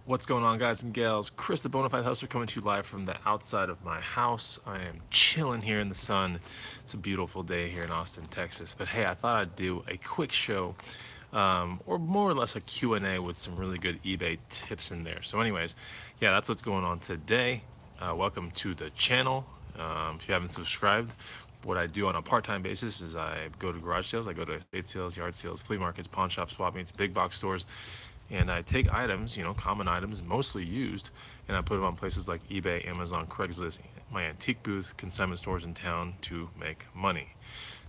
What's going on, guys and gals? Chris the Bonafide Hustler coming to you live from the outside of my house. I am chilling here in the sun. It's a beautiful day here in Austin, Texas. But hey, I thought I'd do a quick show, or more or less a Q&A with some really good eBay tips in there. So anyways, yeah, that's what's going on today. Welcome to the channel. If you haven't subscribed, what I do on a part-time basis is I go to garage sales, I go to estate sales, yard sales, flea markets, pawn shops, swap meets, big box stores, and I take items, common items, mostly used, and I put them on places like eBay, Amazon, Craigslist, my antique booth, consignment stores in town to make money.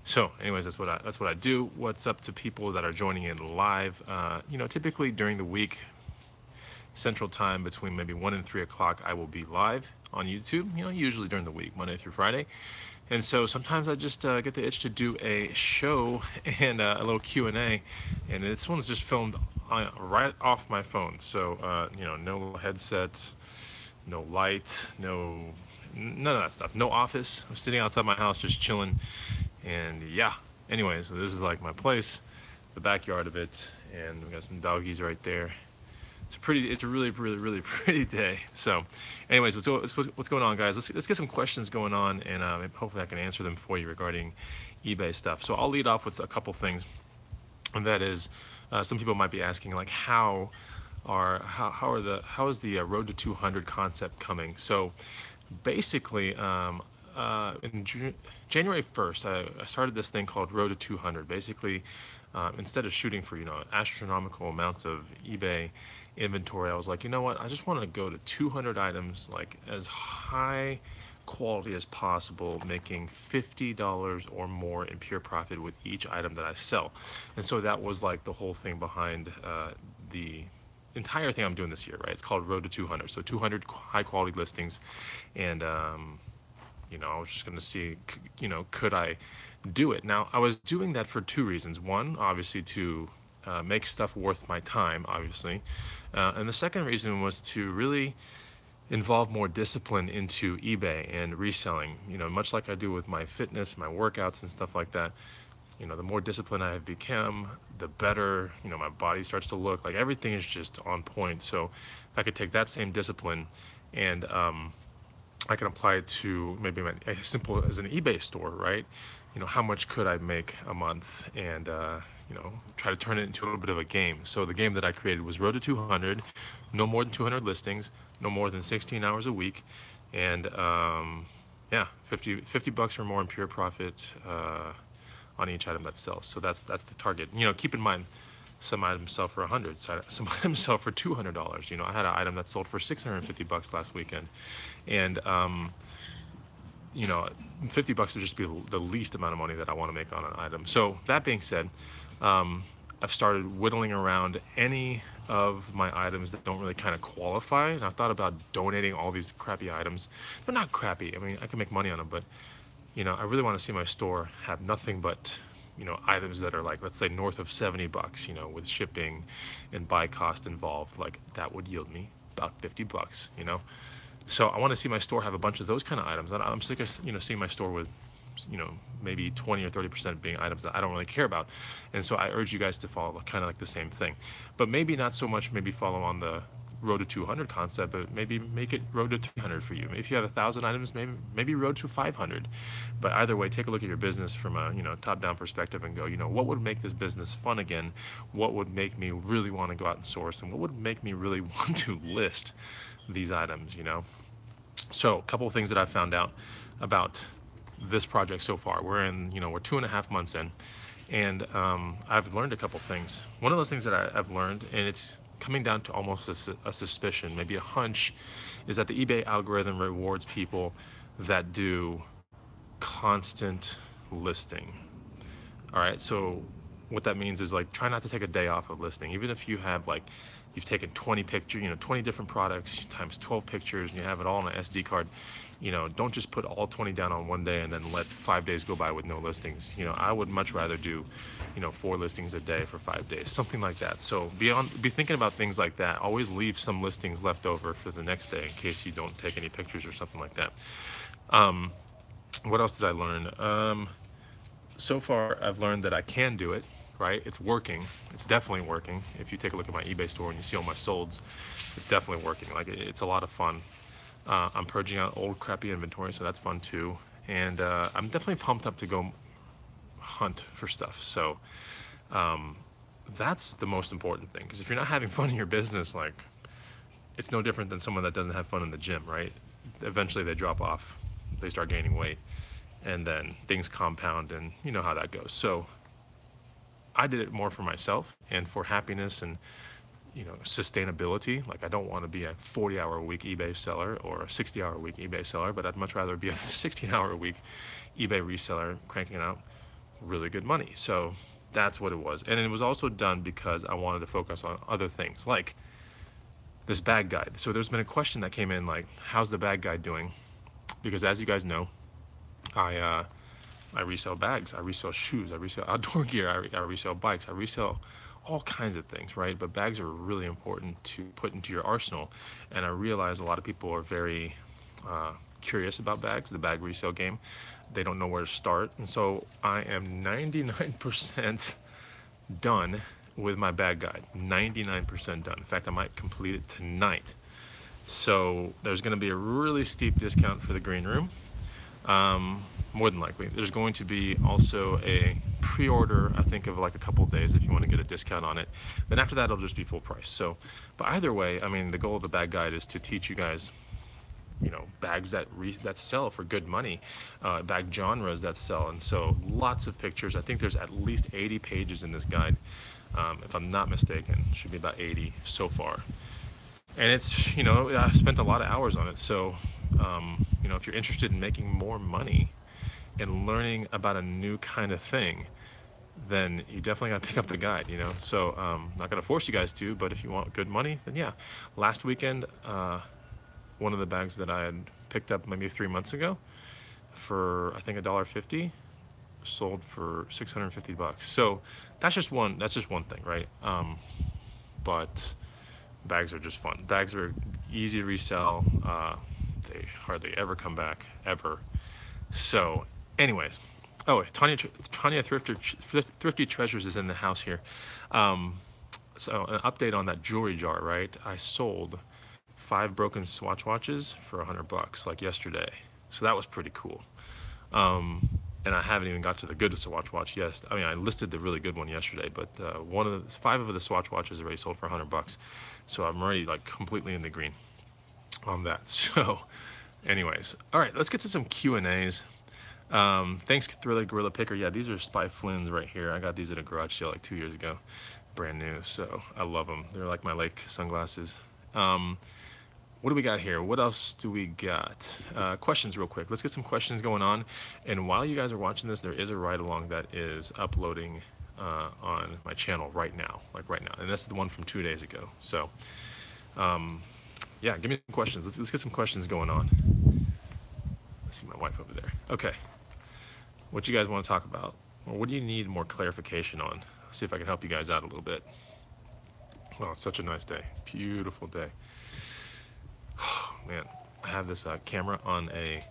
So, anyways, that's what I do. What's up to people that are joining in live? Typically during the week, Central Time, between maybe 1 and 3 o'clock, I will be live on YouTube. Usually during the week, Monday through Friday. And so sometimes I just get the itch to do a show and a little Q&A, and this one's just filmed right off my phone. So no headset, no light, none of that stuff. No office. I'm sitting outside my house just chilling, and yeah. Anyway, so this is like my place, the backyard of it, and we got some doggies right there. It's a really pretty day. So anyways, what's going on, guys? Let's get some questions going on, and hopefully I can answer them for you regarding eBay stuff. So I'll lead off with a couple things, and that is, some people might be asking, like, how is the road to 200 concept coming? So basically, in January 1st, I started this thing called Road to 200. Basically, instead of shooting for astronomical amounts of eBay inventory, I was like, you know what? I just want to go to 200 items, like as high quality as possible, making $50 or more in pure profit with each item that I sell. And so that was like the whole thing behind the entire thing I'm doing this year, right? It's called Road to 200. So 200 high quality listings, and I was just going to see, could I do it? Now, I was doing that for two reasons. One, obviously, to make stuff worth my time, obviously. And the second reason was to really involve more discipline into eBay and reselling, much like I do with my fitness, my workouts and stuff like that. The more disciplined I have become, the better, my body starts to look. Like, everything is just on point. So if I could take that same discipline and I can apply it to maybe as simple as an eBay store, right? How much could I make a month, and try to turn it into a little bit of a game. So the game that I created was Road to 200, no more than 200 listings, no more than 16 hours a week, and yeah, 50 bucks or more in pure profit on each item that sells. So that's the target. Keep in mind, some items sell for 100, some items sell for $200. I had an item that sold for 650 bucks last weekend, and 50 bucks would just be the least amount of money that I want to make on an item. So that being said, I've started whittling around any of my items that don't really kind of qualify, and I've thought about donating all these crappy items. They're not crappy. I mean, I can make money on them, but I really want to see my store have nothing but items that are, like, let's say north of 70 bucks, with shipping and buy cost involved. Like, that would yield me about 50 bucks, So I want to see my store have a bunch of those kind of items. And I'm sick of, seeing my store with, maybe 20 or 30% being items that I don't really care about. And so I urge you guys to follow kind of like the same thing, but maybe not so much, maybe follow on the Road to 200 concept, but maybe make it Road to 300 for you. If you have 1,000 items, maybe Road to 500. But either way, take a look at your business from a top-down perspective and go, what would make this business fun again? What would make me really want to go out and source, and what would make me really want to list these items? So a couple of things that I found out about this project so far. We're 2.5 months in, and I've learned a couple things. One of those things that I've learned, and it's coming down to almost a suspicion, maybe a hunch, is that the eBay algorithm rewards people that do constant listing. All right, so what that means is, like, try not to take a day off of listing. Even if you have, like, you've taken 20 pictures, 20 different products times 12 pictures, and you have it all on an SD card, don't just put all 20 down on one day and then let 5 days go by with no listings. I would much rather do, 4 listings a day for 5 days, something like that. So be thinking about things like that. Always leave some listings left over for the next day in case you don't take any pictures or something like that. What else did I learn? So far, I've learned that I can do it. right? It's working. It's definitely working. If you take a look at my eBay store and you see all my solds, it's definitely working. Like it's a lot of fun. I'm purging out old crappy inventory, so that's fun too. And I'm definitely pumped up to go hunt for stuff. So that's the most important thing. Because if you're not having fun in your business, like it's no different than someone that doesn't have fun in the gym, right? Eventually they drop off, they start gaining weight, and then things compound, and you know how that goes. So I did it more for myself and for happiness and sustainability. Like I don't want to be a 40-hour a week eBay seller or a 60-hour a week eBay seller, but I'd much rather be a 16-hour a week eBay reseller cranking out really good money. So that's what it was. And it was also done because I wanted to focus on other things like this bag guide. So there's been a question that came in like, how's the bag guide doing? Because as you guys know, I resell bags, I resell shoes, I resell outdoor gear, I resell bikes, I resell all kinds of things, right? But bags are really important to put into your arsenal. And I realize a lot of people are very curious about bags, the bag resale game. They don't know where to start. And so I am 99% done with my bag guide, 99% done. In fact, I might complete it tonight. So there's going to be a really steep discount for the green room. More than likely. There's going to be also a pre-order, I think, of like a couple of days if you want to get a discount on it. Then after that, it'll just be full price. So, but either way, I mean, the goal of the bag guide is to teach you guys, bags that sell for good money, bag genres that sell. And so lots of pictures. I think there's at least 80 pages in this guide. If I'm not mistaken, it should be about 80 so far. And it's, I've spent a lot of hours on it. So, if you're interested in making more money and learning about a new kind of thing, then you definitely got to pick up the guide, So not going to force you guys to, but if you want good money, then yeah. Last weekend, one of the bags that I had picked up maybe 3 months ago for, I think, $1.50 sold for $650. So that's just one thing, right? But bags are just fun. Bags are easy to resell. They hardly ever come back, ever. So anyways, Tanya Thrifty Treasures is in the house here. So an update on that jewelry jar, right? I sold 5 broken Swatch watches for $100 like yesterday. So that was pretty cool. And I haven't even got to the good Swatch watch yet. I mean, I listed the really good one yesterday, but 5 of the Swatch watches already sold for $100. So I'm already like completely in the green on that. So anyways, all right, let's get to some Q&As. Thanks, Thriller Gorilla Picker. Yeah, these are Spy Flynn's right here. I got these at a garage sale like 2 years ago, brand new. So I love them. They're like my lake sunglasses. What do we got here? What else do we got? Questions real quick. Let's get some questions going on. And while you guys are watching this, there is a ride along that is uploading on my channel right now, And that's the one from 2 days ago. So yeah, give me some questions. Let's get some questions going on. I see my wife over there. Okay. What you guys want to talk about? Or what do you need more clarification on? Let's see if I can help you guys out a little bit. Well, it's such a nice day. Beautiful day. Oh, man, I have this camera on a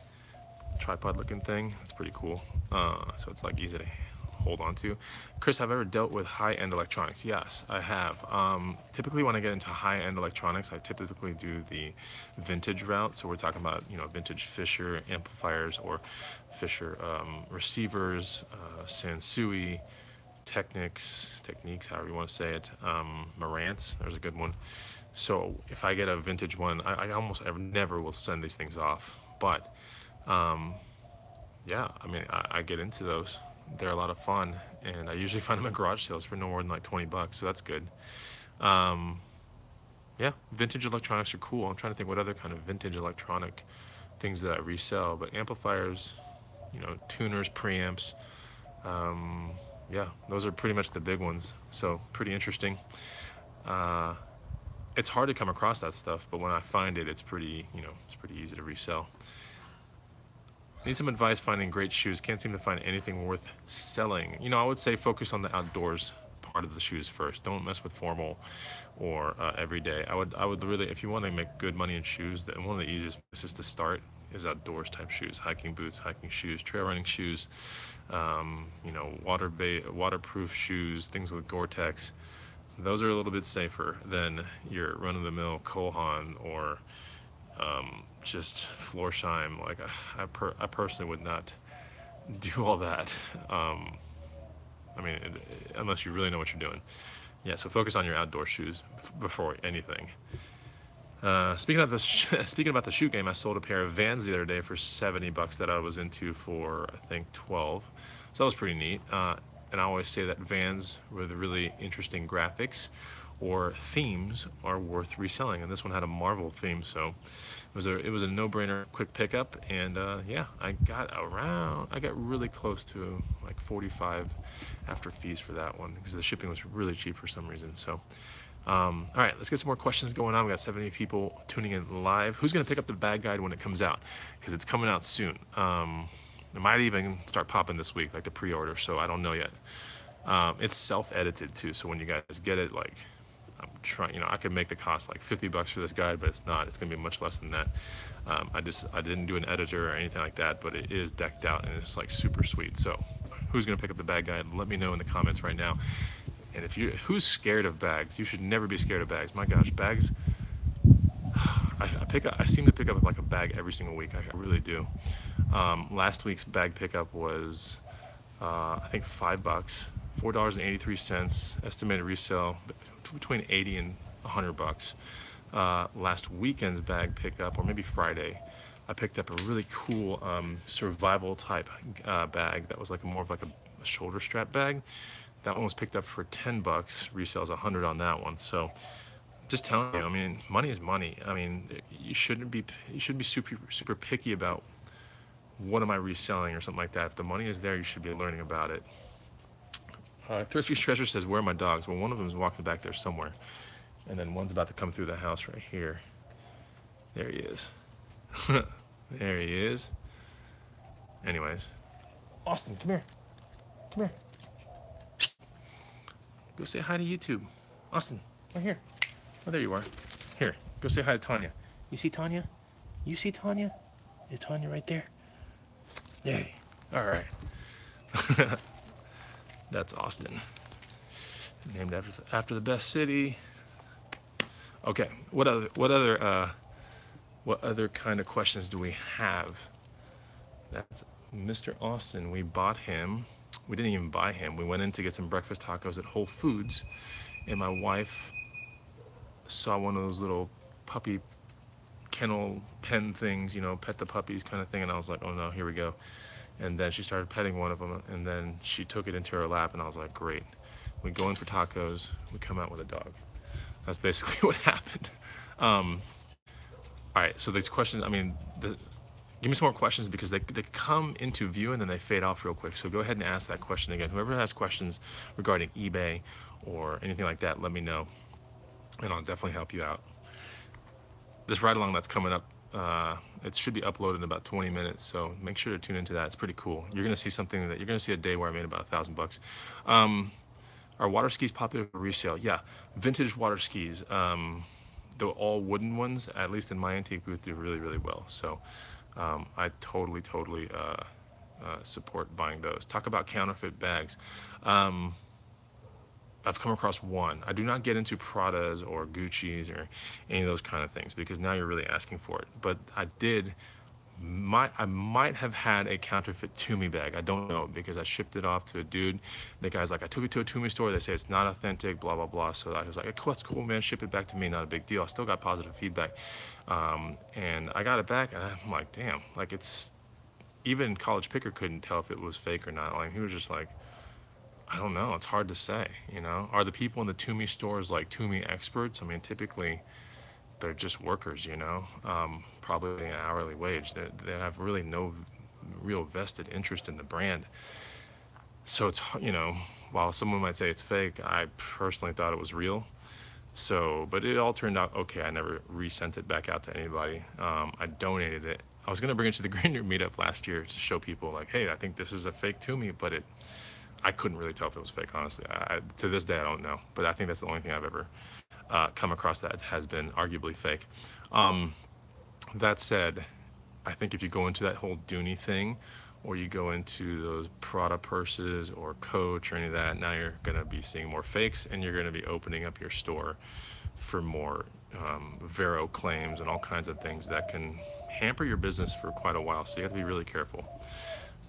tripod looking thing. It's pretty cool. So it's like easy to hold on to. Chris, have I ever dealt with high-end electronics? Yes, I have. Typically when I get into high-end electronics, I typically do the vintage route. So we're talking about, vintage Fisher amplifiers or Fisher receivers, Sansui, Techniques, however you want to say it, Marantz, there's a good one. So if I get a vintage one, I almost never will send these things off. But yeah, I mean, I get into those. They're a lot of fun, and I usually find them at garage sales for no more than like $20, so that's good. Yeah, vintage electronics are cool. I'm trying to think what other kind of vintage electronic things that I resell, but amplifiers, tuners, preamps, yeah, those are pretty much the big ones. So pretty interesting. It's hard to come across that stuff, but when I find it, it's pretty easy to resell. Need some advice finding great shoes. Can't seem to find anything worth selling. I would say focus on the outdoors part part of the shoes first. Don't mess with formal or everyday. I would really, if you want to make good money in shoes, then one of the easiest places to start is outdoors type shoes, hiking boots, hiking shoes, trail running shoes, waterproof shoes, things with Gore-Tex. Those are a little bit safer than your run-of-the-mill Kohan or just Florsheim. Like I personally would not do all that. I mean, unless you really know what you're doing. Yeah, so focus on your outdoor shoes before anything. Speaking about the shoe game, I sold a pair of Vans the other day for $70 that I was into for I think 12. So that was pretty neat. And I always say that Vans with really interesting graphics or themes are worth reselling. And this one had a Marvel theme, so it was a no-brainer, quick pickup. And yeah, I got really close to like 45 after fees for that one because the shipping was really cheap for some reason. So. All right, let's get some more questions going on. We got 70 people tuning in live. Who's going to pick up the bag guide when it comes out? Because it's coming out soon. It might even start popping this week, like the pre-order, so I don't know yet. It's self-edited too, so when you guys get it, like, I'm trying, I could make the cost like $50 for this guide, but it's not. It's going to be much less than that. I didn't do an editor or anything like that, but it is decked out and it's like super sweet. So who's going to pick up the bag guide? Let me know in the comments right now. And who's scared of bags? You should never be scared of bags. My gosh, bags. I seem to pick up like a bag every single week. I really do. Last week's bag pickup was, I think $5, $4.83. Estimated resale between 80 and $100. Last weekend's bag pickup, or maybe Friday, I picked up a really cool survival type bag that was like more of like a shoulder strap bag. That one was picked up for $10. Resales 100 on that one. So, just telling you, I mean, money is money. I mean, you shouldn't be super picky about what am I reselling or something like that. If the money is there, you should be learning about it. Thrifty Treasure says, "Where are my dogs?" Well, one of them is walking back there somewhere, and then one's about to come through the house right here. There he is. There he is. Anyways, Austin, come here. Come here. Go say hi to YouTube. Austin, right here. Oh, there you are. Here, go say hi to Tanya. You see Tanya? You see Tanya? Is Tanya right there? Yay. All right. That's Austin. Named after the best city. Okay. What other kind of questions do we have? That's Mr. Austin. We bought him. We didn't even buy him. We went in to get some breakfast tacos at Whole Foods, and my wife saw one of those little puppy kennel pen things, pet the puppies kind of thing, and I was like, oh no, here we go. And then she started petting one of them, and then she took it into her lap, and I was like, great. We go in for tacos, we come out with a dog. That's basically what happened. All right, so these questions, give me some more questions because they come into view and then they fade off real quick. So go ahead and ask that question again. Whoever has questions regarding eBay or anything like that, let me know, and I'll definitely help you out. This ride along that's coming up, it should be uploaded in about 20 minutes, so make sure to tune into that. It's pretty cool. You're gonna see you're gonna see a day where I made about $1,000. Are water skis popular for resale? Yeah, vintage water skis. The all wooden ones, at least in my antique booth, do really, really well. So I totally support buying those. Talk about counterfeit bags. I've come across one. I do not get into Pradas or Gucci's or any of those kind of things because now you're really asking for it. But I might have had a counterfeit Toomey bag. I don't know because I shipped it off to a dude. The guy's like, I took it to a Toomey store. They say it's not authentic, blah, blah, blah. So I was like, cool, that's cool, man. Ship it back to me. Not a big deal. I still got positive feedback. And I got it back and I'm like, damn, like even College Picker couldn't tell if it was fake or not. Like he was just like, I don't know. It's hard to say, Are the people in the Toomey stores like Toomey experts? I mean, typically they're just workers, probably an hourly wage. They have really no real vested interest in the brand. So it's, while someone might say it's fake, I personally thought it was real. So, but it all turned out okay. I never resent it back out to anybody. I donated it. I was going to bring it to the Green Room meetup last year to show people like, hey, I think this is a fake Toomey, but I couldn't really tell if it was fake, honestly. To this day, I don't know, but I think that's the only thing I've ever come across that has been arguably fake. Um, that said, I think if you go into that whole Dooney thing, or you go into those Prada purses or Coach or any of that, now you're going to be seeing more fakes, and you're going to be opening up your store for more Vero claims and all kinds of things that can hamper your business for quite a while. So you have to be really careful.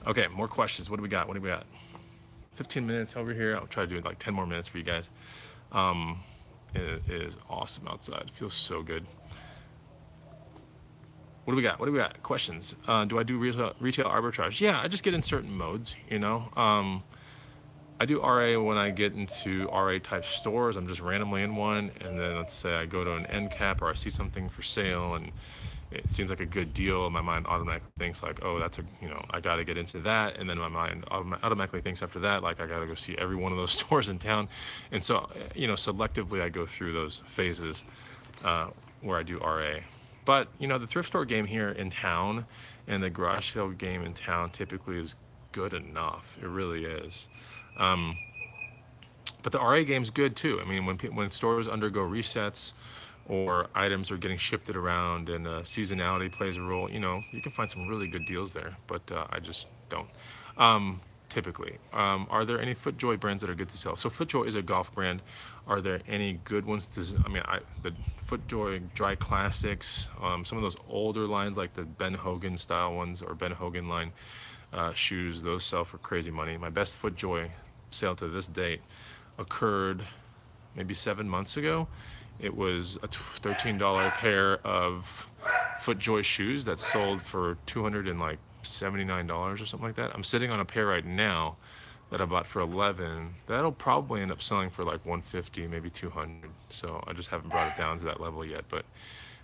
Okay, more questions. What do we got? What do we got? 15 minutes over here. I'll try to do like 10 more minutes for you guys. It is awesome outside. It feels so good. What do we got? What do we got? Questions. Do I do retail arbitrage? Yeah, I just get in certain modes, you know. I do RA when I get into RA type stores. I'm just randomly in one, and then let's say I go to an end cap or I see something for sale and it seems like a good deal, and my mind automatically thinks like, oh, that's a, you know, I got to get into that, and then my mind automatically thinks after that like I got to go see every one of those stores in town, and so you know, selectively I go through those phases where I do RA. But you know, the thrift store game here in town and the garage sale game in town typically is good enough. It really is. Um, but the RA game's good too. I mean, when stores undergo resets or items are getting shifted around and seasonality plays a role, you know, you can find some really good deals there. But I just don't. Typically, are there any FootJoy brands that are good to sell? So FootJoy is a golf brand. Are there any good ones to? I mean, the FootJoy Dry Classics, some of those older lines like the Ben Hogan style ones or Ben Hogan line shoes, those sell for crazy money. My best FootJoy sale to this date occurred maybe 7 months ago. It was a $13 pair of FootJoy shoes that sold for $279 or something like that. I'm sitting on a pair right now that I bought for 11. That'll probably end up selling for like 150, maybe 200. So I just haven't brought it down to that level yet, but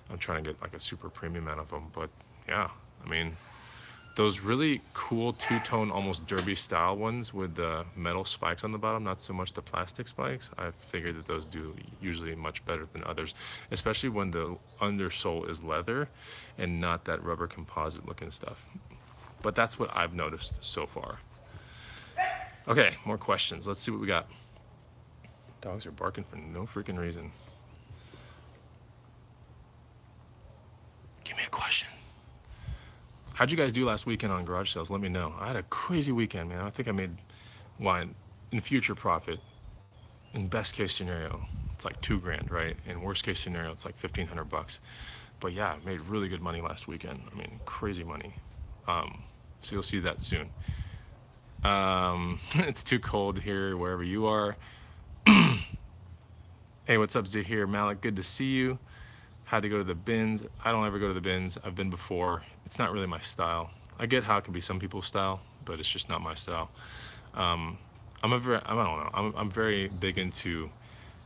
I'm trying to get like a super premium out of them. But yeah, I mean, those really cool two-tone, almost derby style ones with the metal spikes on the bottom, not so much the plastic spikes. I figured that those do usually much better than others, especially when the undersole is leather and not that rubber composite looking stuff. But that's what I've noticed so far. Okay, more questions. Let's see what we got. Dogs are barking for no freaking reason. Give me a question. How'd you guys do last weekend on garage sales? Let me know. I had a crazy weekend, man. I think I made, well, in future profit, in best case scenario, it's like $2,000, right? In worst case scenario, it's like 1,500 bucks. But yeah, I made really good money last weekend. I mean, crazy money. So you'll see that soon. It's too cold here wherever you are. Hey, what's up, Zahir? Malik, good to see you. Had to go to the bins. I don't ever go to the bins. I've been before. It's not really my style. I get how it can be some people's style, but it's just not my style. I don't know. I'm very big into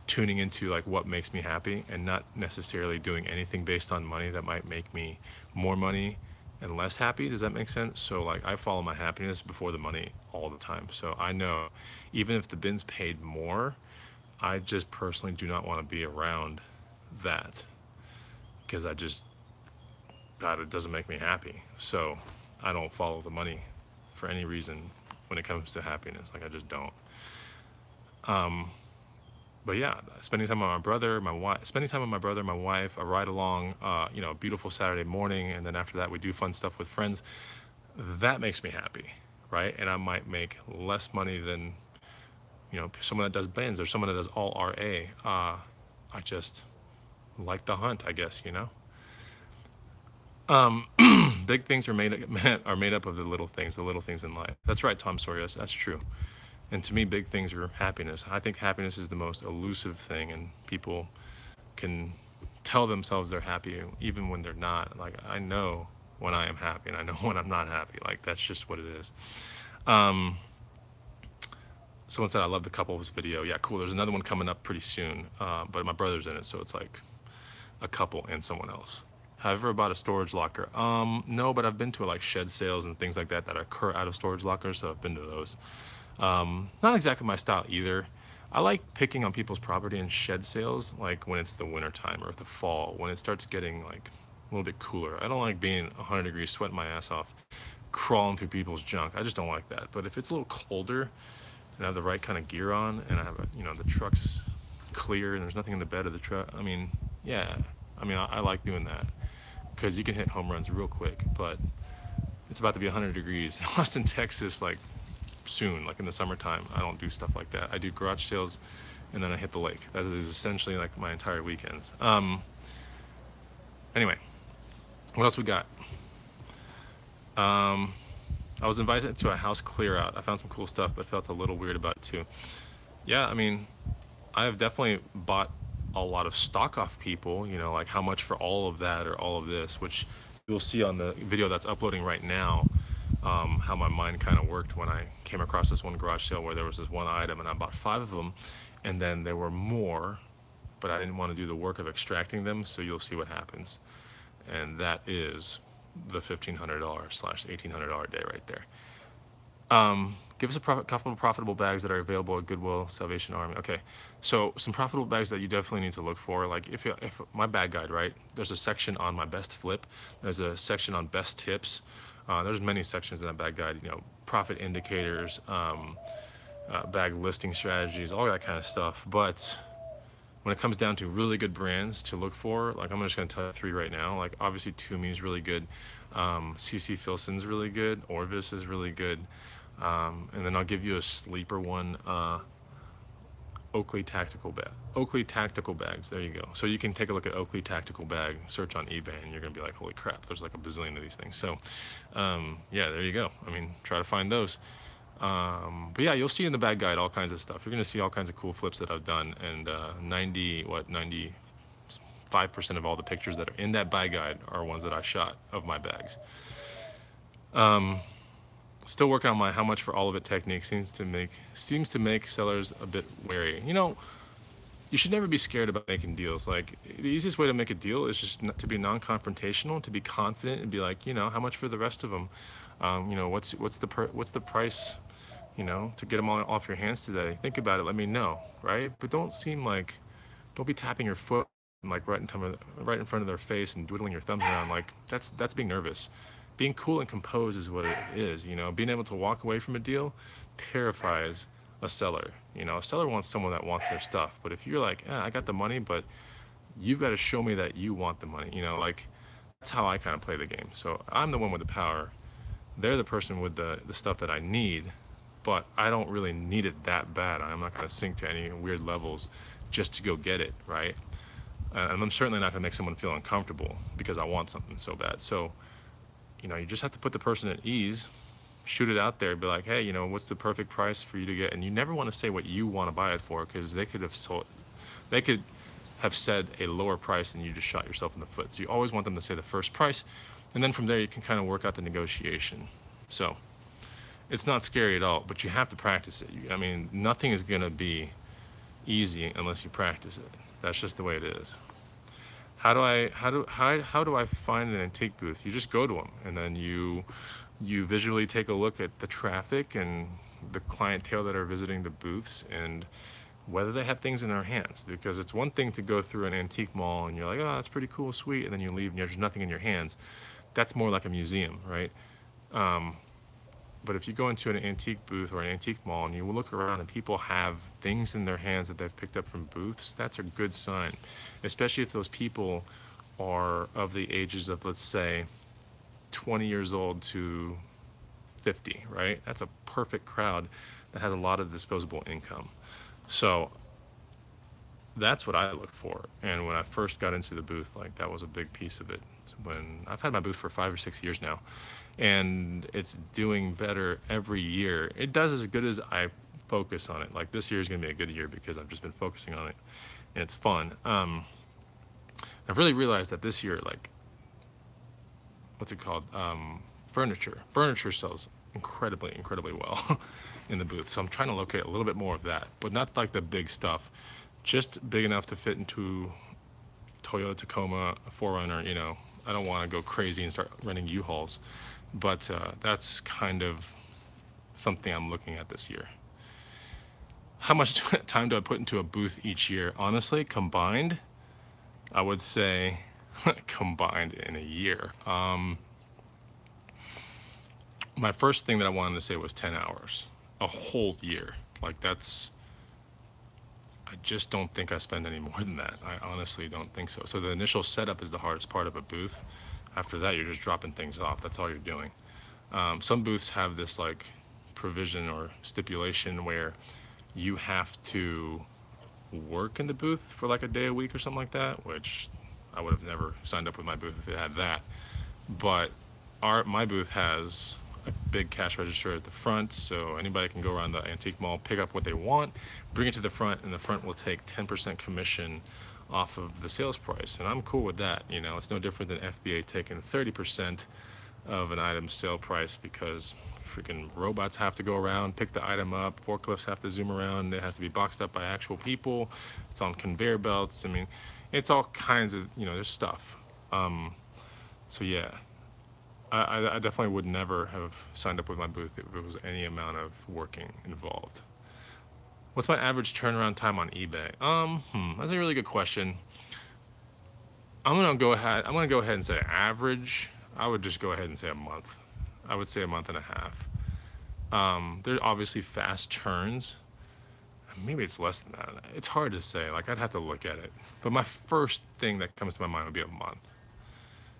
tuning into like what makes me happy and not necessarily doing anything based on money that might make me more money and less happy. Does that make sense? So like I follow my happiness before the money all the time. So I know even if the bins paid more, I just personally do not want to be around that because God, it doesn't make me happy. So I don't follow the money for any reason when it comes to happiness. Like I just don't. But yeah, spending time with my brother, my wife, a ride along, you know, a beautiful Saturday morning, and then after that we do fun stuff with friends. That makes me happy, right? And I might make less money than, you know, someone that does bins or someone that does all RA. I just like the hunt, I guess, you know. Big things are made up of the little things in life. That's right, Tom Sawyer. That's true. And to me, big things are happiness. I think happiness is the most elusive thing, and people can tell themselves they're happy even when they're not. Like I know when I am happy, and I know when I'm not happy. Like that's just what it is. Someone said I love the couples video. Yeah, cool. There's another one coming up pretty soon, but my brother's in it, so it's like a couple and someone else. Have you ever bought a storage locker? No, but I've been to like shed sales and things like that that occur out of storage lockers, so I've been to those. Not exactly my style either. I like picking on people's property in shed sales, like when it's the winter time or the fall, when it starts getting like a little bit cooler. I don't like being 100 degrees, sweating my ass off, crawling through people's junk. I just don't like that. But if it's a little colder and I have the right kind of gear on, and I have the truck's clear and there's nothing in the bed of the truck. I mean, yeah, I like doing that because you can hit home runs real quick. But it's about to be 100 degrees in Austin, Texas, like soon, like in the summertime. I don't do stuff like that. I do garage sales, and then I hit the lake. That is essentially like my entire weekends. Anyway, what else we got? Um, I was invited to a house clear out. I found some cool stuff, but felt a little weird about it too. Yeah, I have definitely bought a lot of stock off people, like how much for all of that or all of this, which you'll see on the video that's uploading right now, how my mind kind of worked when I came across this one garage sale where there was this one item and I bought 5 of them, and then there were more, but I didn't want to do the work of extracting them, so you'll see what happens. And that is the $1,500 slash $1,800 day right there. Give us a couple of profitable bags that are available at Goodwill, Salvation Army. Okay, so some profitable bags that you definitely need to look for. Like if my bag guide, right? There's a section on my best flip. There's a section on best tips. There's many sections in that bag guide. Profit indicators, bag listing strategies, all that kind of stuff. But when it comes down to really good brands to look for, like I'm just gonna tell you 3 right now. Like obviously Toomey's really good, CC Filson's really good, Orvis is really good, and then I'll give you a sleeper one, Oakley Tactical Bag. Oakley Tactical Bags, there you go. So you can take a look at Oakley Tactical Bag, search on eBay, and you're gonna be like, holy crap, there's like a bazillion of these things. So yeah, there you go. Try to find those. But yeah, you'll see in the bag guide all kinds of stuff. You're gonna see all kinds of cool flips that I've done, and 95% of all the pictures that are in that bag guide are ones that I shot of my bags. Still working on my how much for all of it technique. Seems to make sellers a bit wary. You should never be scared about making deals. Like the easiest way to make a deal is just to be non-confrontational, to be confident, and be like, how much for the rest of them? What's the price? To get them all off your hands today. Think about it. Let me know, right? But don't be tapping your foot like right in front of their face and dwiddling your thumbs around. Like that's being nervous. Being cool and composed is what it is. Being able to walk away from a deal terrifies a seller. A seller wants someone that wants their stuff. But if you're like, I got the money, but you've got to show me that you want the money. Like that's how I kind of play the game. So I'm the one with the power. They're the person with the stuff that I need, but I don't really need it that bad. I'm not going to sink to any weird levels just to go get it, right? And I'm certainly not going to make someone feel uncomfortable because I want something so bad. So, you just have to put the person at ease, shoot it out there, be like, hey, what's the perfect price for you to get? And you never want to say what you want to buy it for, because they could have said a lower price and you just shot yourself in the foot. So you always want them to say the first price, and then from there you can kind of work out the negotiation. So it's not scary at all, but you have to practice it. Nothing is going to be easy unless you practice it. That's just the way it is. How do I find an antique booth? You just go to them, and then you visually take a look at the traffic and the clientele that are visiting the booths and whether they have things in their hands. Because it's one thing to go through an antique mall and you're like, oh, that's pretty cool, sweet, and then you leave and there's nothing in your hands. That's more like a museum, right? But if you go into an antique booth or an antique mall and you look around and people have things in their hands that they've picked up from booths, that's a good sign, especially if those people are of the ages of, let's say, 20 years old to 50, right? That's a perfect crowd that has a lot of disposable income. So that's what I look for. And when I first got into the booth, like that was a big piece of it. When I've had my booth for 5 or 6 years now, and it's doing better every year. It does as good as I focus on it. Like this year is going to be a good year because I've just been focusing on it, and it's fun. I've really realized that this year, like, what's it called? Furniture sells incredibly well in the booth. So I'm trying to locate a little bit more of that, but not like the big stuff, just big enough to fit into Toyota Tacoma, a 4Runner. I don't want to go crazy and start renting U-Hauls, but that's kind of something I'm looking at this year. How much time do I put into a booth each year? Honestly, combined, I would say combined in a year. My first thing that I wanted to say was 10 hours, a whole year. Like I just don't think I spend any more than that. I honestly don't think so. So the initial setup is the hardest part of a booth. After that, you're just dropping things off. That's all you're doing. Some booths have this like provision or stipulation where you have to work in the booth for like a day a week or something like that, which I would have never signed up with my booth if it had that. But my booth has a big cash register at the front, so anybody can go around the antique mall, pick up what they want, bring it to the front, and the front will take 10% commission off of the sales price. And I'm cool with that. You know, it's no different than FBA taking 30% of an item's sale price because freaking robots have to go around, pick the item up, forklifts have to zoom around, it has to be boxed up by actual people, it's on conveyor belts. I mean, it's all kinds of, you know, there's stuff. So yeah, I definitely would never have signed up with my booth if it was any amount of working involved. What's my average turnaround time on eBay? That's a really good question. I'm gonna go ahead and say average. I would just go ahead and say a month. I would say a month and a half. There are obviously fast turns. Maybe it's less than that. It's hard to say. Like, I'd have to look at it. But my first thing that comes to my mind would be a month.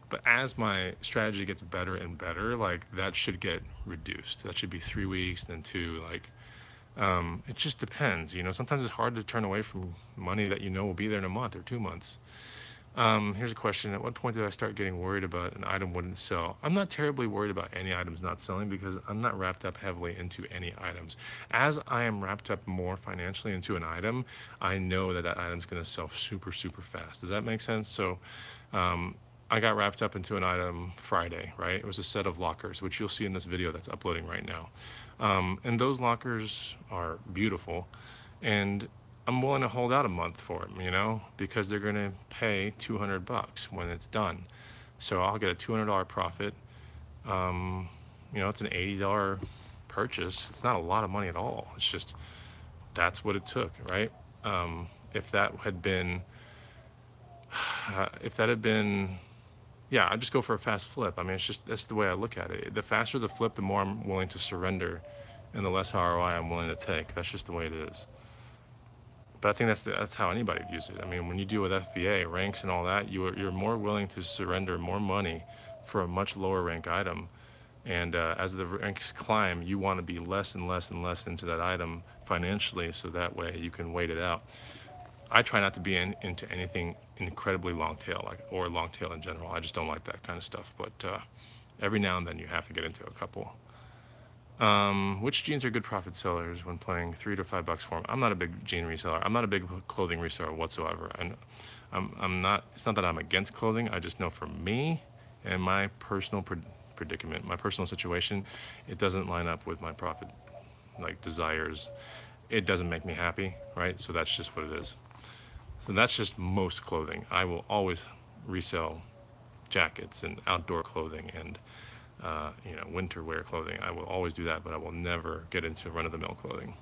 But as my strategy gets better and better, like, that should get reduced. That should be 3 weeks, then 2. Like, it just depends. You know, sometimes it's hard to turn away from money that you know will be there in a month or 2 months. Here's a question. At what point did I start getting worried about an item wouldn't sell? I'm not terribly worried about any items not selling because I'm not wrapped up heavily into any items. As I am wrapped up more financially into an item, I know that that item's going to sell super, super fast. Does that make sense? So, I got wrapped up into an item Friday, right? It was a set of lockers, which you'll see in this video that's uploading right now. And those lockers are beautiful. And I'm willing to hold out a month for them, you know, because they're going to pay $200 when it's done. So I'll get a $200 profit. You know, it's an $80 purchase. It's not a lot of money at all. It's just, that's what it took, right? If that had been, yeah, I'd just go for a fast flip. I mean, it's just, that's the way I look at it. The faster the flip, the more I'm willing to surrender and the less ROI I'm willing to take. That's just the way it is. But I think that's how anybody views it. I mean, when you deal with FBA, ranks and all that, you're more willing to surrender more money for a much lower rank item. And as the ranks climb, you want to be less and less and less into that item financially, so that way you can wait it out. I try not to be into anything incredibly long tail, or long tail in general. I just don't like that kind of stuff. But every now and then you have to get into a couple. Which jeans are good profit sellers when paying $3 to $5 for them? I'm not a big jean reseller. I'm not a big clothing reseller whatsoever. And I'm not. It's not that I'm against clothing. I just know for me and my personal predicament, my personal situation, it doesn't line up with my profit desires. It doesn't make me happy, right? So that's just what it is. So that's just most clothing. I will always resell jackets and outdoor clothing and you know, winter wear clothing. I will always do that, but I will never get into run-of-the-mill clothing.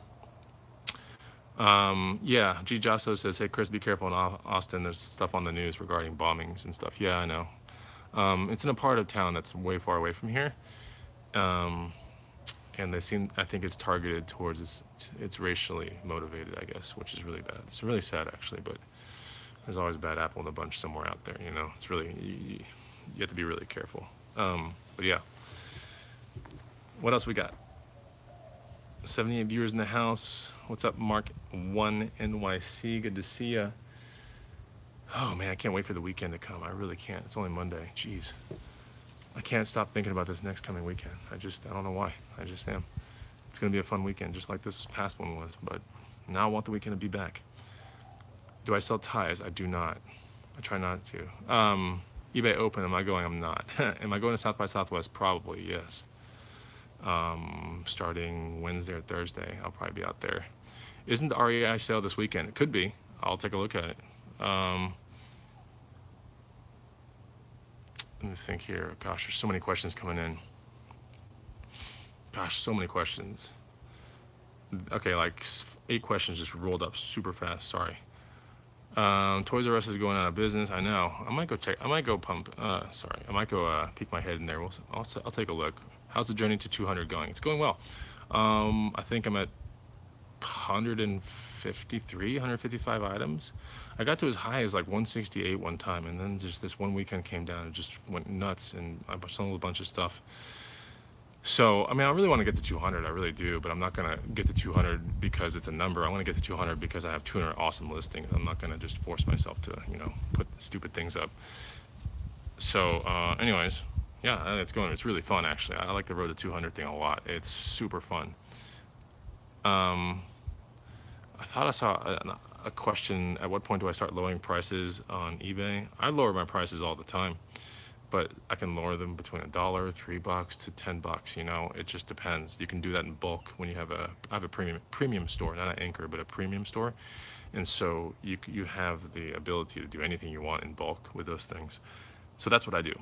Yeah, G. Josso says, hey, Chris, be careful in Austin. There's stuff on the news regarding bombings and stuff. Yeah, I know. It's in a part of town that's way far away from here. And I think it's targeted towards, it's racially motivated, I guess, which is really bad. It's really sad, actually, but there's always a bad apple in the bunch somewhere out there, you know. It's really, you have to be really careful. But yeah, what else we got? 78 viewers in the house. What's up, Mark 1 NYC? Good to see ya. Oh man, I can't wait for the weekend to come. I really can't. It's only Monday. Jeez. I can't stop thinking about this next coming weekend. I don't know why. I just am. It's going to be a fun weekend, just like this past one was. But now I want the weekend to be back. Do I sell ties? I do not. I try not to. eBay open, am I going? I'm not. Am I going to South by Southwest? Probably, yes. Starting Wednesday or Thursday, I'll probably be out there. Isn't the REI sale this weekend? It could be. I'll take a look at it. Let me think here. Gosh, there's so many questions coming in. Gosh, so many questions. Okay, like 8 questions just rolled up super fast. Sorry. Toys R Us is going out of business. I know. I might go check. I might go peek my head in there. I'll take a look. How's the journey to 200 going? It's going well. I think I'm at 153, 155 items. I got to as high as like 168 one time, and then just this one weekend came down and just went nuts, and I sold a bunch of stuff. So, I mean, I really want to get to 200, I really do, but I'm not going to get to 200 because it's a number. I want to get to 200 because I have 200 awesome listings. I'm not going to just force myself to, put stupid things up. So, anyways, yeah, it's going. It's really fun, actually. I like the road to 200 thing a lot. It's super fun. I thought I saw a question, at what point do I start lowering prices on eBay? I lower my prices all the time, but I can lower them between $1, $3 to $10. It just depends. You can do that in bulk when you have I have a premium store, not an anchor, but a premium store, and so you have the ability to do anything you want in bulk with those things. So that's what I do.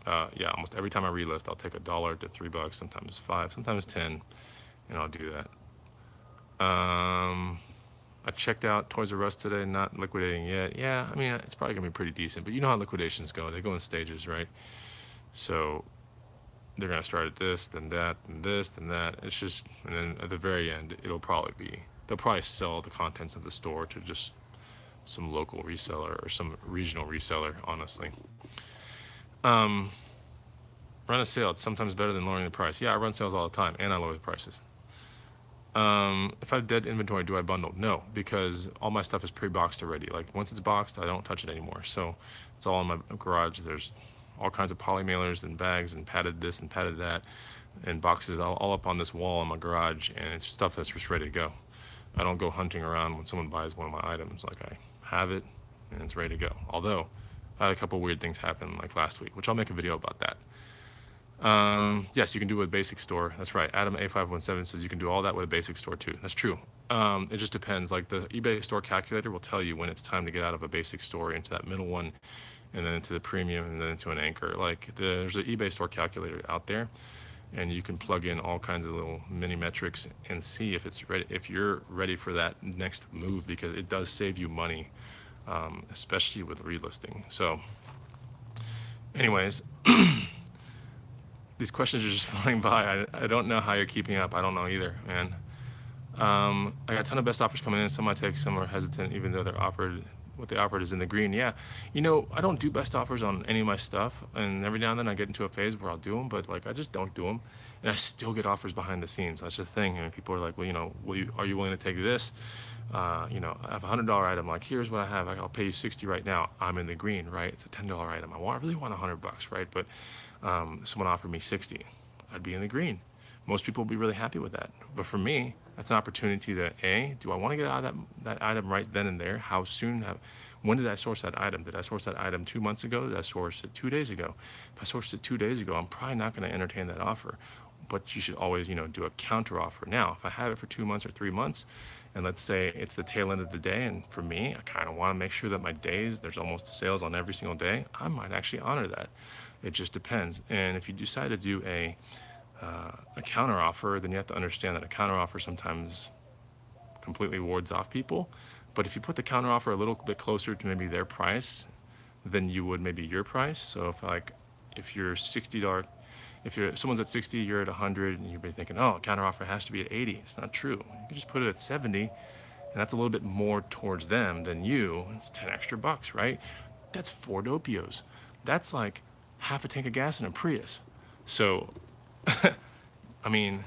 Yeah, almost every time I relist, I'll take $1 to $3, sometimes 5, sometimes 10, and I'll do that. I checked out Toys R Us today, not liquidating yet. Yeah, I mean, it's probably gonna be pretty decent, but you know how liquidations go. They go in stages, right? So they're gonna start at this, then that, and this, then that. It's just, and then at the very end, they'll probably sell the contents of the store to just some local reseller or some regional reseller, honestly. Run a sale, it's sometimes better than lowering the price. Yeah, I run sales all the time, and I lower the prices. If I have dead inventory, do I bundle? No, because all my stuff is pre-boxed already. Like once it's boxed, I don't touch it anymore. So it's all in my garage. There's all kinds of poly mailers and bags and padded this and padded that and boxes all up on this wall in my garage, and it's stuff that's just ready to go. I don't go hunting around when someone buys one of my items. Like I have it and it's ready to go. Although I had a couple weird things happen like last week, which I'll make a video about that. Yes, you can do it with Basic Store. That's right. Adam A517 says you can do all that with a Basic Store too. That's true. It just depends. Like the eBay Store calculator will tell you when it's time to get out of a Basic Store into that middle one, and then into the premium, and then into an anchor. Like there's an eBay Store calculator out there, and you can plug in all kinds of little mini metrics and see if it's ready, if you're ready for that next move, because it does save you money, especially with relisting. So, anyways. These questions are just flying by. I don't know how you're keeping up. I don't know either, man. I got a ton of best offers coming in. Some I take, some are hesitant, even though what they offered is in the green. Yeah, I don't do best offers on any of my stuff, and every now and then I get into a phase where I'll do them, but like I just don't do them, and I still get offers behind the scenes. That's the thing. And people are like, well, are you willing to take this? I have a $100 item. Like, here's what I have. I'll pay you 60 right now. I'm in the green, right? It's a $10 item. I really want $100, right? But someone offered me 60. I'd be in the green. Most people will be really happy with that. But for me, that's an opportunity to do I want to get out of that item right then and there? How soon? When did I source that item? Did I source that item 2 months ago? Did I source it 2 days ago? If I sourced it 2 days ago, I'm probably not going to entertain that offer. But you should always, do a counter offer. Now, if I have it for 2 months or 3 months, and let's say it's the tail end of the day, and for me, I kind of want to make sure that my days, there's almost sales on every single day, I might actually honor that. It just depends. And if you decide to do a counter offer, then you have to understand that a counter offer sometimes completely wards off people. But if you put the counter offer a little bit closer to maybe their price than you would maybe your price, so if you're $60, if someone's at 60, you're at 100, and you'll be thinking, oh, counter offer has to be at 80. It's not true. You can just put it at 70, and that's a little bit more towards them than you. It's 10 extra bucks, right? That's 4 Dopios. That's like half a tank of gas in a Prius. So, I mean,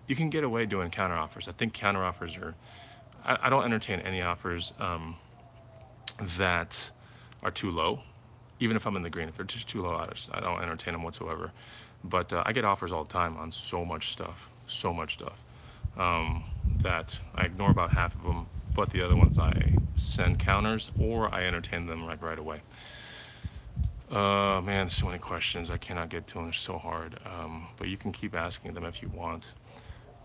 you can get away doing counter offers. I think counter offers I don't entertain any offers that are too low. Even if I'm in the green, if they're just too low, I don't entertain them whatsoever. But I get offers all the time on so much stuff, that I ignore about half of them, but the other ones I send counters or I entertain them like right away. Man, so many questions. I cannot get to them. They're so hard. But you can keep asking them if you want.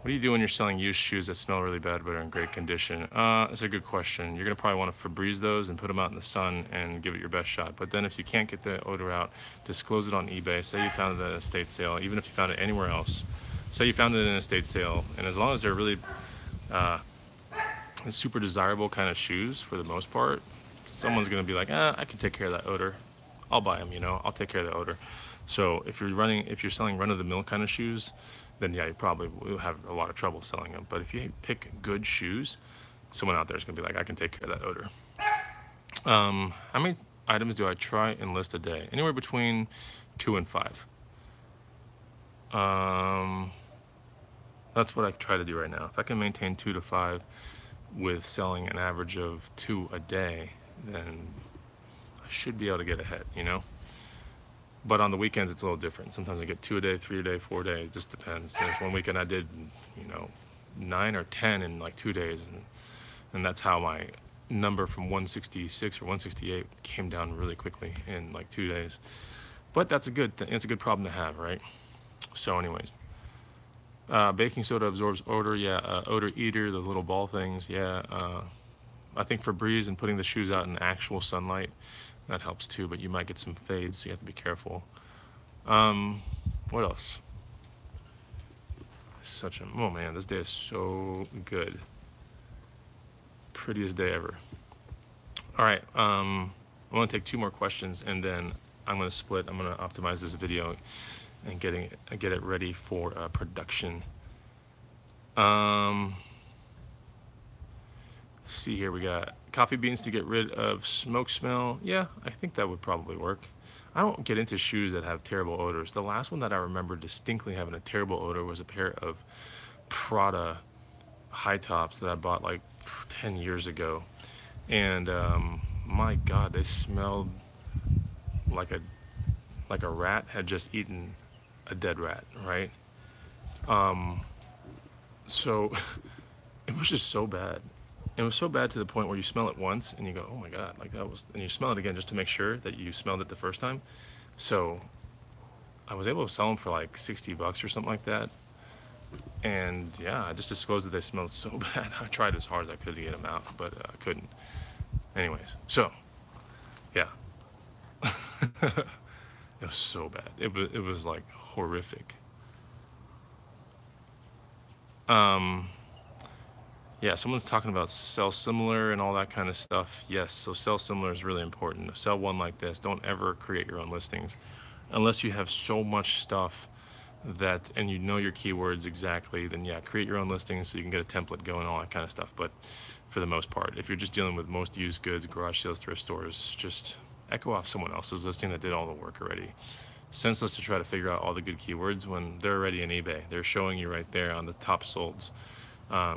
What do you do when you're selling used shoes that smell really bad but are in great condition? That's a good question. You're going to probably want to Febreze those and put them out in the sun and give it your best shot. But then if you can't get the odor out, disclose it on eBay. Say you found it at an estate sale, even if you found it anywhere else. Say you found it in an estate sale, and as long as they're really super desirable kind of shoes for the most part, someone's going to be like, I can take care of that odor. I'll buy them, you know, I'll take care of the odor. So if you're selling run-of-the-mill kind of shoes, then yeah, you probably will have a lot of trouble selling them. But if you pick good shoes, someone out there is gonna be like, I can take care of that odor. How many items do I try and list a day? Anywhere between 2 and 5. That's what I try to do right now. If I can maintain 2 to 5 with selling an average of 2 a day, then I should be able to get ahead, you know? But on the weekends, it's a little different. Sometimes I get 2 a day, 3 a day, 4 a day. It just depends. There's one weekend I did, you know, 9 or 10 in like 2 days. And that's how my number from 166 or 168 came down really quickly in like 2 days. But that's a good thing. It's a good problem to have, right? So anyways, baking soda absorbs odor. Yeah, odor eater, those little ball things. Yeah, I think for breeze and putting the shoes out in actual sunlight, that helps too, but you might get some fades, so you have to be careful. What else? Oh man, this day is so good. Prettiest day ever. All right, I'm gonna take 2 more questions and then I'm gonna split. I'm gonna optimize this video and get it ready for production. Let's see here, we got coffee beans to get rid of smoke smell. Yeah, I think that would probably work. I don't get into shoes that have terrible odors. The last one that I remember distinctly having a terrible odor was a pair of Prada high tops that I bought like 10 years ago. And my God, they smelled like a rat had just eaten a dead rat, right? So it was just so bad. It was so bad to the point where you smell it once and you go, oh my God, like that was, and you smell it again just to make sure that you smelled it the first time. So I was able to sell them for like $60 or something like that. And yeah, I just disclosed that they smelled so bad. I tried as hard as I could to get them out, but I couldn't. Anyways, so yeah, it was so bad. It was like horrific. Yeah, someone's talking about sell similar and all that kind of stuff. Yes, so sell similar is really important. Sell one like this. Don't ever create your own listings unless you have so much stuff that, and you know your keywords exactly, then yeah, create your own listings so you can get a template going, all that kind of stuff. But for the most part, if you're just dealing with most used goods, garage sales, thrift stores, just echo off someone else's listing that did all the work already. Senseless to try to figure out all the good keywords when they're already in eBay. They're showing you right there on the top solds.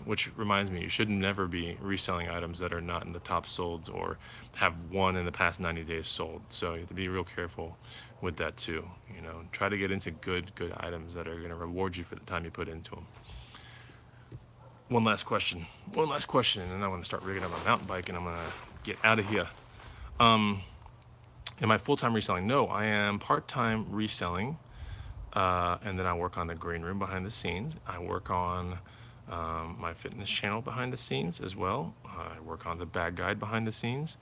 Which reminds me, you should never be reselling items that are not in the top solds or have one in the past 90 days sold. So you have to be real careful with that too. You know, try to get into good items that are going to reward you for the time you put into them. One last question, and then I'm going to start rigging up my mountain bike and I'm going to get out of here. Am I full-time reselling? No, I am part-time reselling, and then I work on the green room behind the scenes. I work on my fitness channel behind the scenes as well. I work on the bag guide behind the scenes.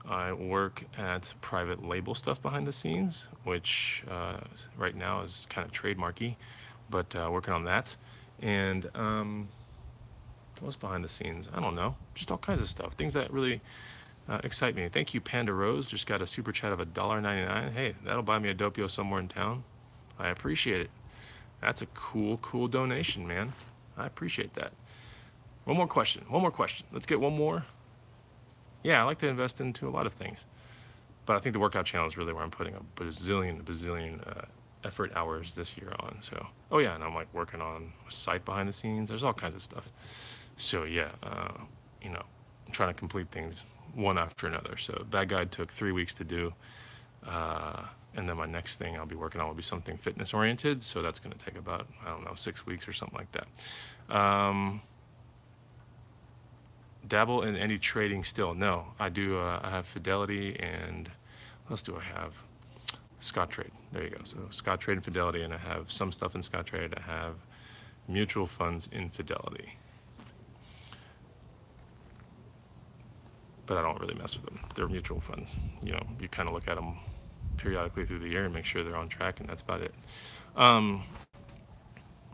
I work at private label stuff behind the scenes, which right now is kind of trademarky, but working on that. And what's behind the scenes? I don't know, just all kinds of stuff, things that really excite me. Thank you, Panda Rose. Just got a super chat of $1.99. Hey, that'll buy me a Doppio somewhere in town. I appreciate it. That's a cool donation, man. I appreciate that. One more question. Let's get one more. Yeah, I like to invest into a lot of things, but I think the workout channel is really where I'm putting a bazillion effort hours this year on. So, oh yeah, and I'm like working on a site behind the scenes. There's all kinds of stuff. So yeah, you know, I'm trying to complete things one after another. So that guide took 3 weeks to do. And then my next thing I'll be working on will be something fitness oriented. So that's going to take about, I don't know, 6 weeks or something like that. Dabble in any trading still? No, I do. I have Fidelity and what else do I have? Scottrade. There you go. So Scottrade and Fidelity, and I have some stuff in Scottrade. I have mutual funds in Fidelity. But I don't really mess with them. They're mutual funds. You know, you kind of look at them periodically through the year and make sure they're on track, and that's about it. One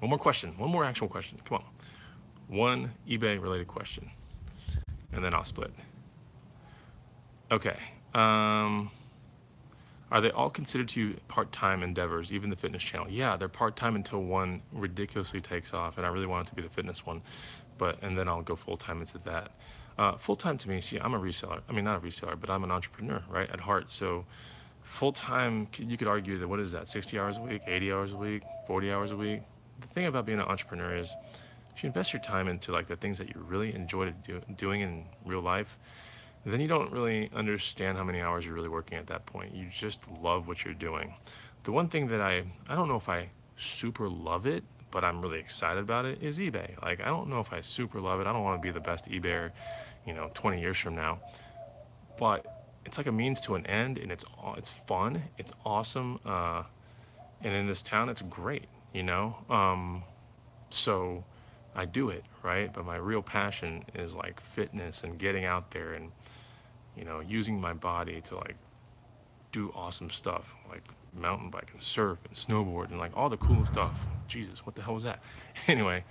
more question. One more actual question. Come on. One eBay related question, and then I'll split. Okay. All Are they all considered to you part-time endeavors, even the fitness channel? Yeah, they're part-time until one ridiculously takes off, and I really want it to be the fitness one, and then I'll go full-time into that. Full-time to me, see, I'm a reseller. I mean, not a reseller, but I'm an entrepreneur, right, at heart. So full-time, you could argue that, what is that, 60 hours a week, 80 hours a week, 40 hours a week? The thing about being an entrepreneur is if you invest your time into like the things that you really enjoy doing in real life, then you don't really understand how many hours you're really working at that point. You just love what you're doing. The one thing that I don't know if I super love it, but I'm really excited about it, is eBay. Like, I don't know if I super love it. I don't want to be the best eBayer, 20 years from now. But it's like a means to an end, and it's fun, it's awesome, and in this town, it's great. So I do it, right? But my real passion is like fitness and getting out there and using my body to like do awesome stuff, like mountain bike and surf and snowboard and like all the cool stuff. Jesus, what the hell was that? Anyway,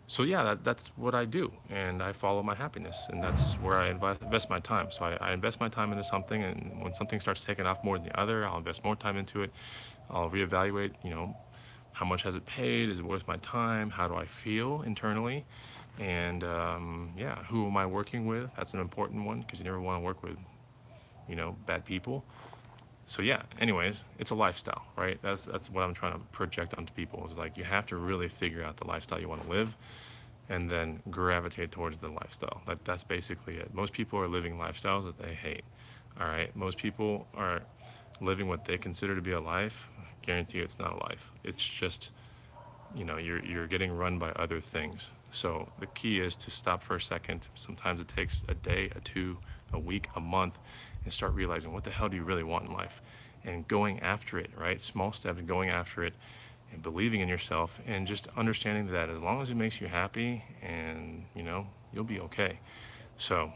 so yeah, that's what I do, and I follow my happiness, and that's where I invest my time. So I invest my time into something, and when something starts taking off more than the other, I'll invest more time into it. I'll reevaluate, how much has it paid? Is it worth my time? How do I feel internally? And yeah, who am I working with? That's an important one, because you never want to work with, bad people. So yeah, anyways, it's a lifestyle, right? That's what I'm trying to project onto people, is like, you have to really figure out the lifestyle you want to live, and then gravitate towards the lifestyle. That's basically it. Most people are living lifestyles that they hate. All right, most people are living what they consider to be a life. I guarantee you it's not a life. It's just, you're getting run by other things. So the key is to stop for a second. Sometimes it takes a day, a two, a week, a month, and start realizing, what the hell do you really want in life, and going after it, right? Small steps, going after it, and believing in yourself, and just understanding that as long as it makes you happy, and you'll be okay. So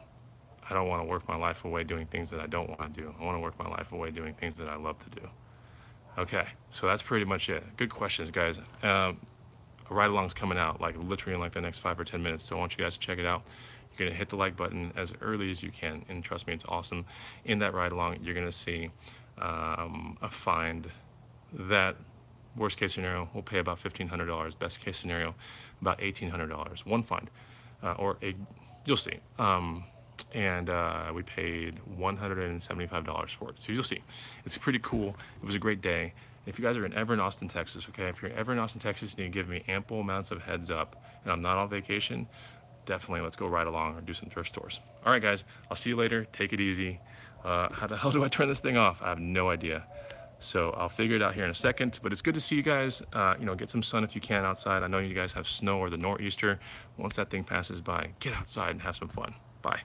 I don't want to work my life away doing things that I don't want to do. I want to work my life away doing things that I love to do. Okay, so that's pretty much it. Good questions, guys. A ride along's coming out like literally in like the next 5 or 10 minutes, so I want you guys to check it out. You're gonna hit the like button as early as you can, and trust me, it's awesome. In that ride along, you're gonna see a find that, worst case scenario, we'll pay about $1,500. Best case scenario, about $1,800. One find, you'll see. And we paid $175 for it. So you'll see, it's pretty cool. It was a great day. If you guys are ever in Austin, Texas, okay, if you're ever in Austin, Texas, and you give me ample amounts of heads up, and I'm not on vacation, definitely let's go ride along or do some thrift stores. All right, guys, I'll see you later. Take it easy. How the hell do I turn this thing off? I have no idea. So I'll figure it out here in a second, but it's good to see you guys. Get some sun if you can outside. I know you guys have snow or the nor'easter. Once that thing passes by, get outside and have some fun. Bye.